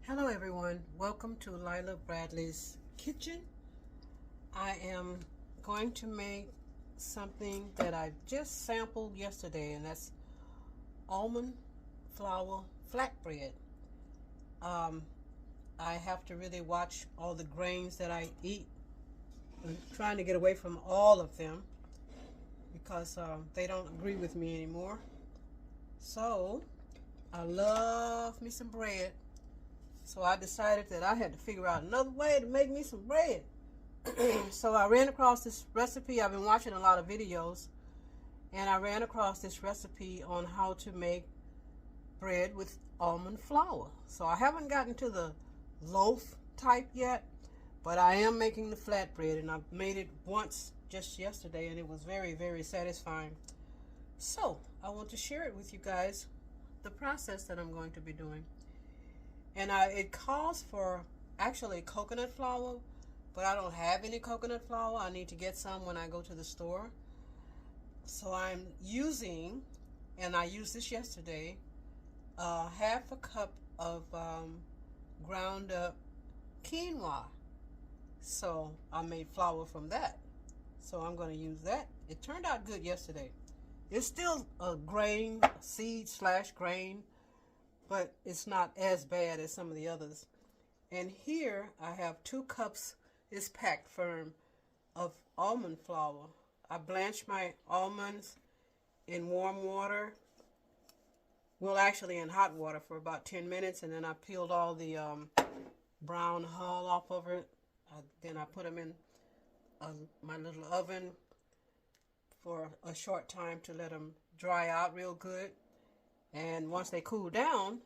Hello everyone, welcome to Lila Bradley's kitchen. I am going to make something that I just sampled yesterday, and that's almond flour flatbread. Um, I have to really watch all the grains that I eat. I'm trying to get away from all of them because they don't agree with me anymore. So I love me some bread. So I decided that I had to figure out another way to make me some bread. So I ran across this recipe. I've been watching a lot of videos, and I ran across this recipe on how to make bread with almond flour. So I haven't gotten to the loaf type yet, but I am making the flatbread, and I've made it once just yesterday, and it was very, very satisfying. So I want to share it with you guys, the process that I'm going to be doing. And it calls for actually coconut flour, but I don't have any coconut flour. I need to get some when I go to the store. So I'm using, and I used this yesterday, half a cup of ground up quinoa. So I made flour from that. So I'm going to use that. It turned out good yesterday. It's still a grain, seed slash grain, but it's not as bad as some of the others. And here I have 2 cups, it's packed firm, of almond flour. I blanched my almonds in warm water, well actually in hot water, for about 10 minutes, and then I peeled all the brown hull off of it. Then I put them in my little oven for a short time to let them dry out real good. And once they cool down,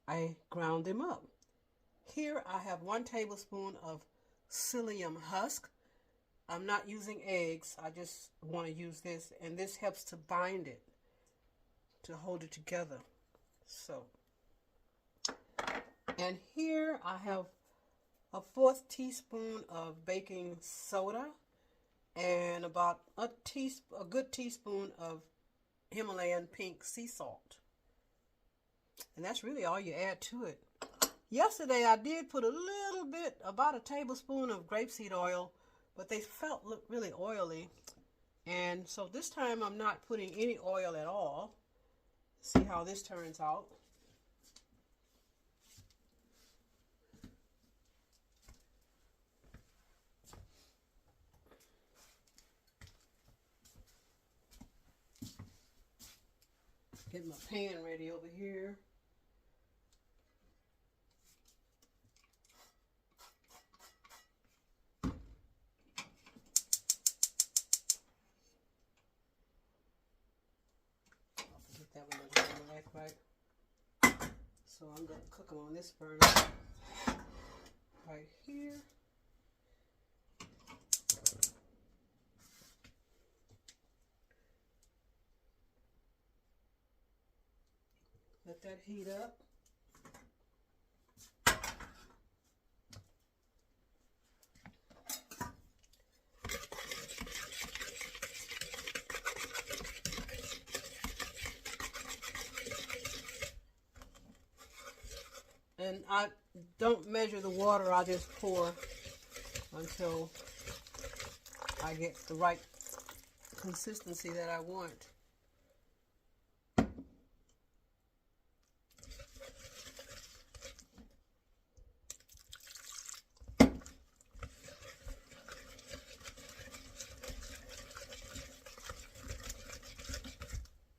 I ground them up. Here I have 1 tablespoon of psyllium husk. I'm not using eggs. I just want to use this, and this helps to bind it, to hold it together. So, and here I have a 1/4 teaspoon of baking soda and about a good teaspoon of Himalayan pink sea salt. And that's really all you add to it. Yesterday I did put a little bit, about a tablespoon of grapeseed oil, but they felt really oily. And so this time I'm not putting any oil at all. See how this turns out. Get my pan ready over here. Get that one doesn't act right. So I'm going to cook them on this burner right here. Let that heat up. And I don't measure the water, I just pour until I get the right consistency that I want.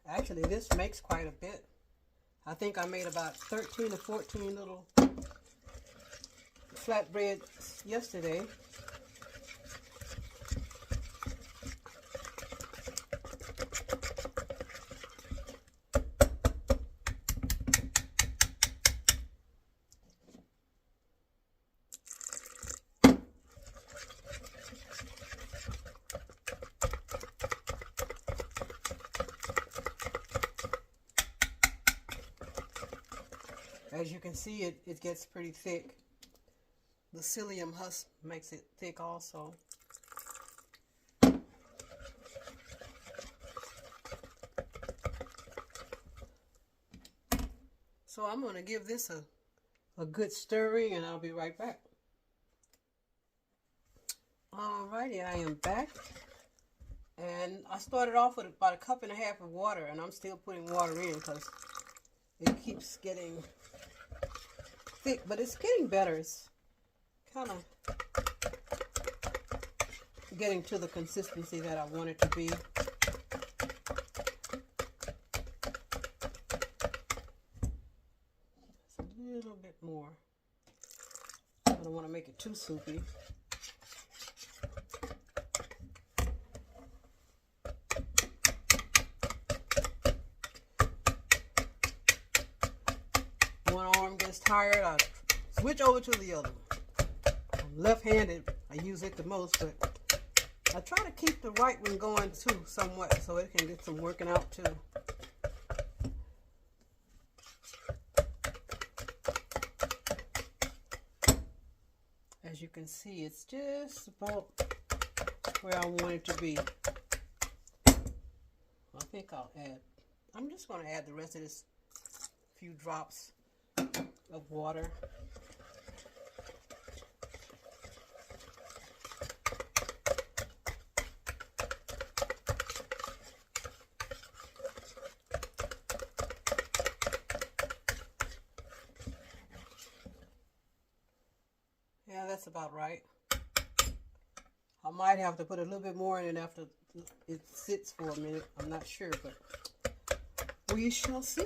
Actually, this makes quite a bit. I think I made about 13 or 14 little flatbreads yesterday. As you can see, it gets pretty thick. The psyllium husk makes it thick also. So I'm going to give this a a good stirring, and I'll be right back. Alrighty, I am back. And I started off with about 1.5 cups of water, and I'm still putting water in because it keeps getting thick, but it's getting better. It's kind of getting to the consistency that I want it to be. Just a little bit more. I don't want to make it too soupy. One arm gets tired, I switch over to the other one. I'm left-handed, I use it the most, but I try to keep the right one going too somewhat so it can get some working out too. As you can see, it's just about where I want it to be. I think I'm just going to add the rest of this few drops of water. Yeah, that's about right. I might have to put a little bit more in it after it sits for a minute. I'm not sure, but we shall see.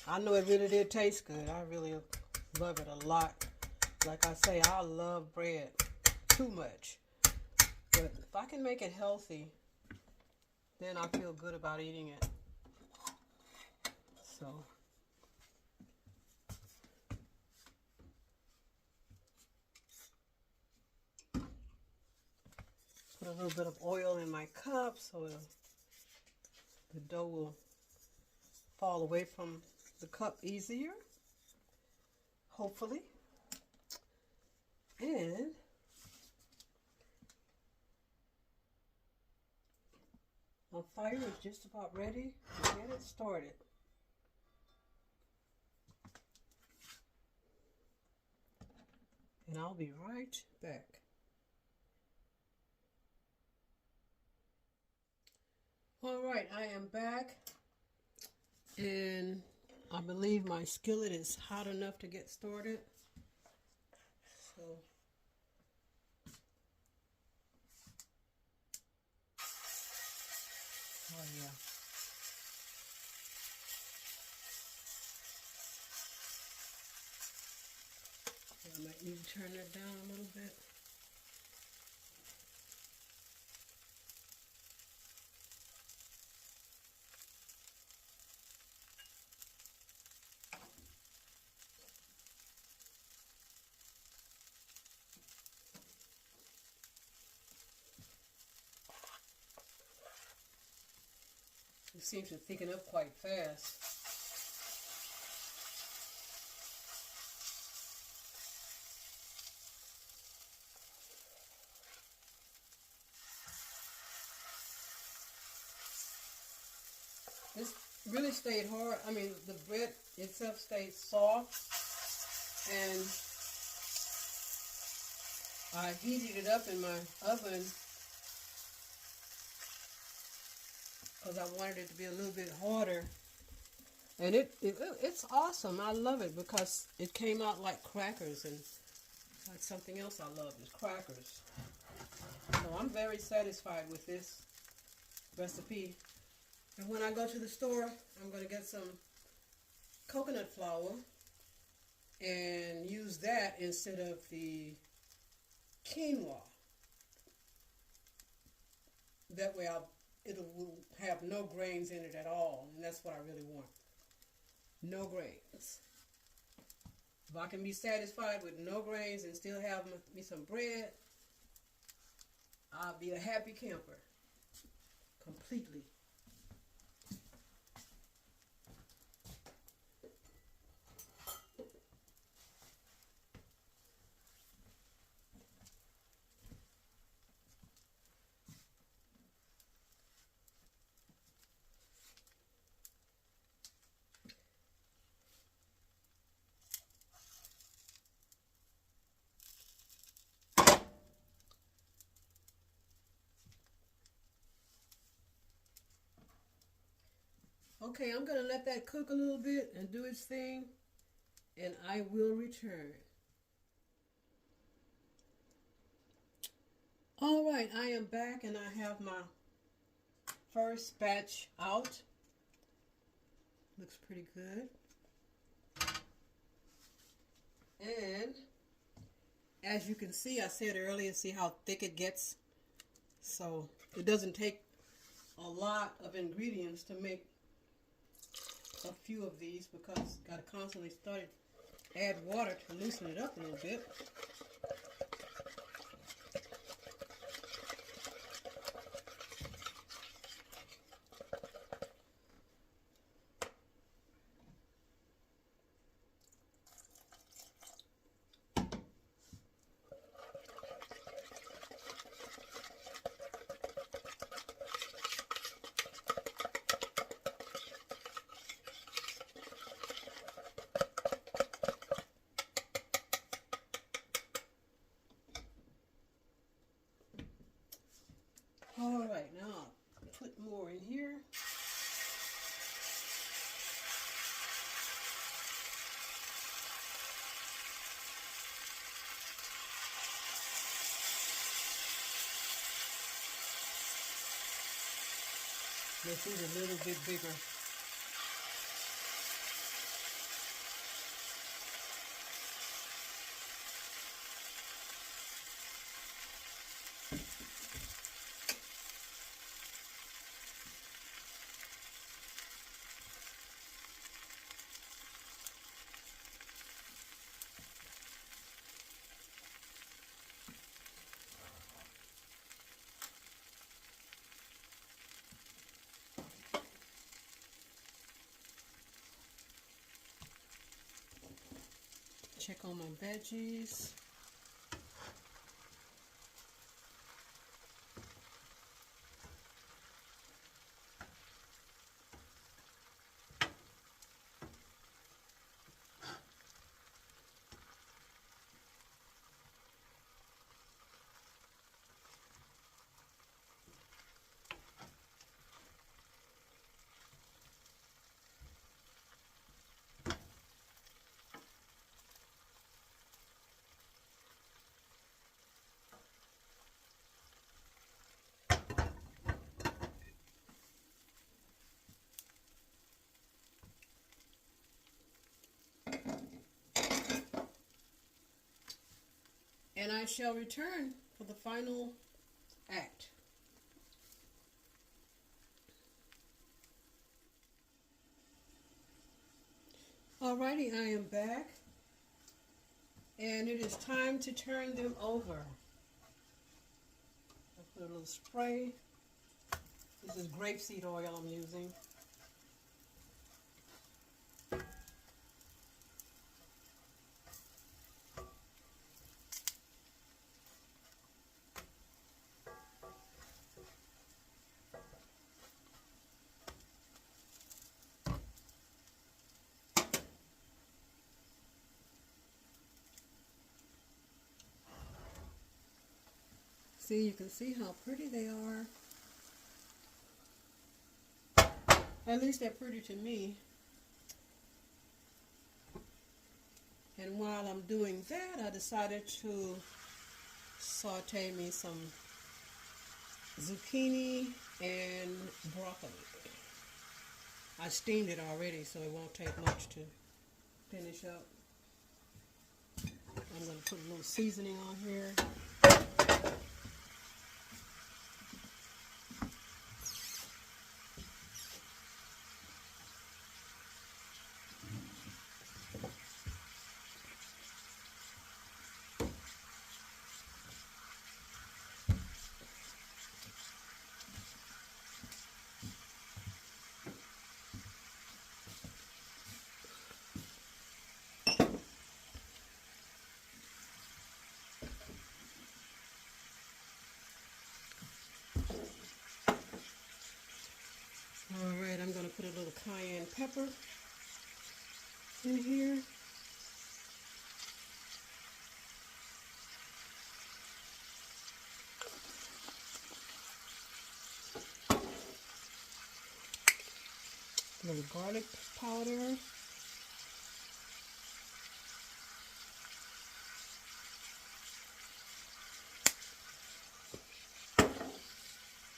I know it really did taste good. I really love it a lot. Like I say, I love bread too much. But if I can make it healthy, then I feel good about eating it. So put a little bit of oil in my cup so the dough will fall away from the cup easier, hopefully. And my fire is just about ready to get it started. And I'll be right back. All right, I am back, and I believe my skillet is hot enough to get started. So oh yeah. I might need to turn that down a little bit. It seems to thicken up quite fast. This really stayed hard. I mean, the bread itself stayed soft, and I heated it up in my oven because I wanted it to be a little bit harder. And it's awesome. I love it because it came out like crackers, and that's something else I love is crackers. So I'm very satisfied with this recipe. And when I go to the store, I'm going to get some coconut flour and use that instead of the quinoa. That way it will have no grains in it at all, and that's what I really want. No grains. If I can be satisfied with no grains and still have me some bread, I'll be a happy camper. Completely. Okay, I'm going to let that cook a little bit and do its thing, and I will return. All right, I am back, and I have my first batch out. Looks pretty good. And as you can see, I said earlier, see how thick it gets? So it doesn't take a lot of ingredients to make a few of these, because got to constantly add water to loosen it up a little bit. All right, now I'll put more in here. Make these a little bit bigger. Check on my veggies. And I shall return for the final act. Alrighty, I am back, and it is time to turn them over. I put a little spray. This is grapeseed oil I'm using. See, you can see how pretty they are. At least they're pretty to me. And while I'm doing that, I decided to saute me some zucchini and broccoli. I steamed it already, so it won't take much to finish up. I'm going to put a little seasoning on here. Alright, I'm going to put a little cayenne pepper in here. A little garlic powder.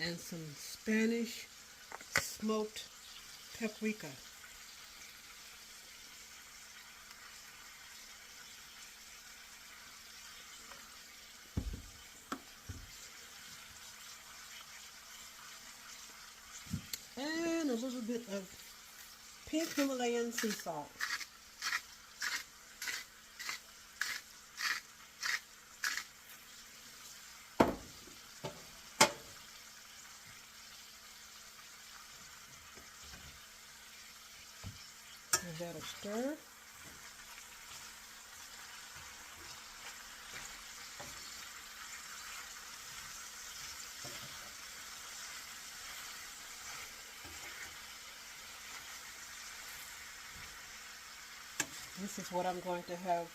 And some Spanish smoked paprika. And a little bit of pink Himalayan sea salt. Give that a stir. This is what I'm going to have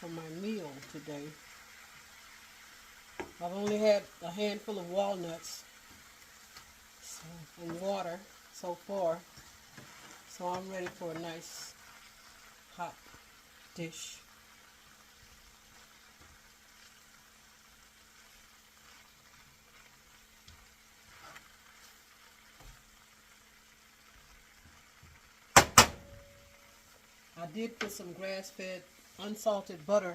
for my meal today. I've only had a handful of walnuts and water so far, so I'm ready for a nice hot dish. I did put some grass-fed unsalted butter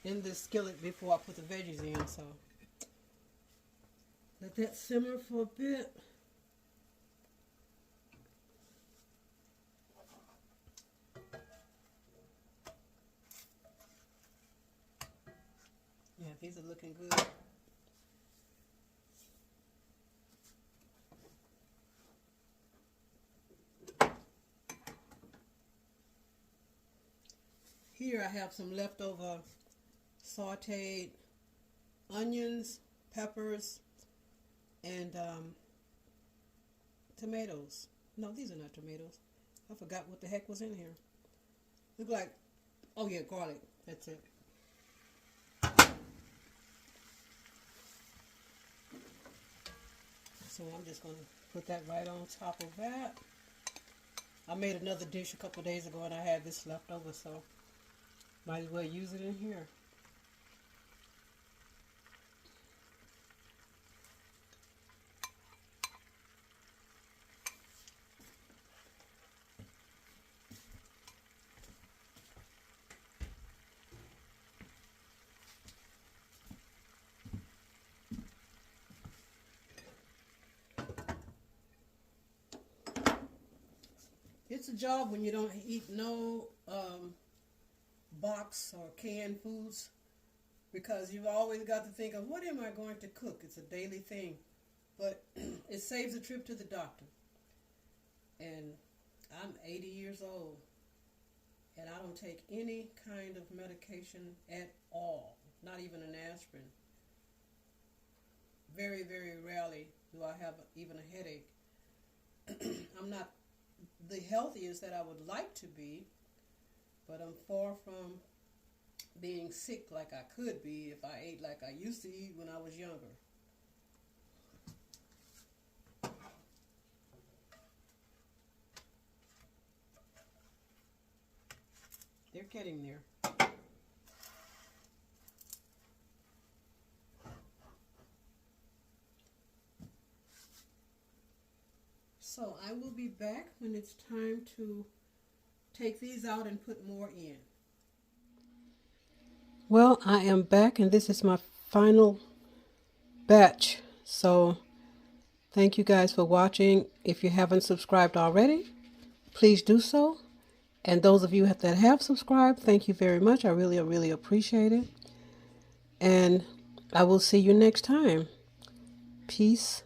in this skillet before I put the veggies in, so let that simmer for a bit. Yeah, these are looking good. Here I have some leftover sauteed onions, peppers, and tomatoes. No, these are not tomatoes. I forgot what the heck was in here. Look like, oh yeah, garlic. That's it. So I'm just going to put that right on top of that. I made another dish a couple days ago and I had this left over, so might as well use it in here. It's a job when you don't eat no box or canned foods, because you've always got to think of what am I going to cook. It's a daily thing, but it saves a trip to the doctor. And I'm 80 years old and I don't take any kind of medication at all, not even an aspirin. Very, very rarely do I have even a headache. I'm not the healthiest that I would like to be, but I'm far from being sick like I could be if I ate like I used to eat when I was younger. They're getting there. So I will be back when it's time to take these out and put more in. Well, I am back and this is my final batch. So thank you guys for watching. If you haven't subscribed already, please do so. And those of you that have subscribed, thank you very much. I really appreciate it. And I will see you next time. Peace,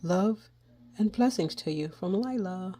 love, and blessings to you from Lila.